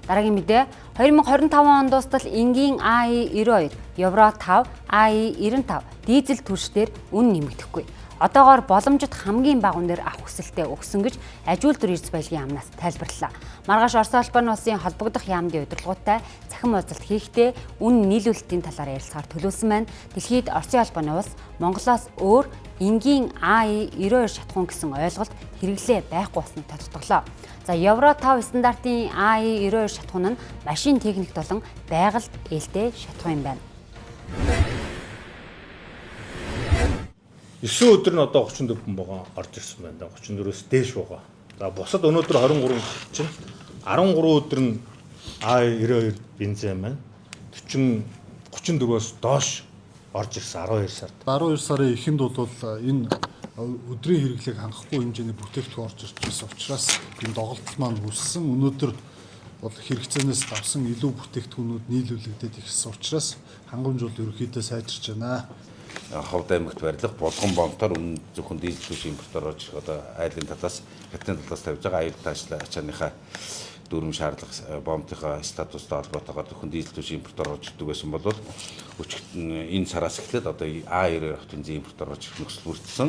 Дараагийн мэдээ 2025 он дуустал энгийн АИ-92, Евро 5, АИ-95 дизель түлшээр үн нэмэгдэхгүй. Одоогоор боломжит хамгийн бага үнээр авах хүсэлтэд өгсөн гэж аж үйлдвэр эрдэс баялагын яамнаас тайлбарлалаа. Маргааш Орос улбаны улсын холбогдох яамны удирдлагуудтай цахим уулзалт хийхдээ үн нийлүүлэлтийн талаар ярилцахаар төлөвлөсөн байна. Дэлхийд Оросын улбаны улс Монголоос өөр энгийн АИ-92 шатхуун гэсэн ойлголт хэрэглээ байхгүй болсныг тодорхойлоо. За Евро 5 стандартын АИ-92 шатхуун нь машин техникт болон байгальд ээлтэй шатхуун юм байна. 9 өдөр нь одоо 34 хүн байгаа орж ирсэн байна. 34-өөс дээш байгаа. За бусад өнөөдөр 23 чинь 13 өдөр нь АИ-92 бензин байна. 34-өөс доош орж ирсэн 12 сард. 12 сарын эхэнд бол энэ өдрийн хэрэглээг хангахгүй хэмжээний бүтээгдэхүүн орж ирж байсан учраас энэ доголдол маань үүссэн. Өнөөдөр бол хэрэгцээнээс давсан илүү бүтээгдэхүүнүүд нийлүүлэгдээд ирсэн учраас хангамжуул ерөнхийдөө сайжирч байна. Ховд аймагт барилга болгон бомтоор өмнө зөвхөн дизель түвшин импортоор орж одоо айлын талаас хятадын талаас тавьж байгаа аюултай ачааныхаа дүүрэн шаардлага бомтынхаа статустай холбоотойгоор зөвхөн дизель түвшин импортоор орж ирдэг байсан бол энэ сараас эхлээд одоо А92 автомобилийн импортоор орж ирэх нөхцөл бүрдсэн.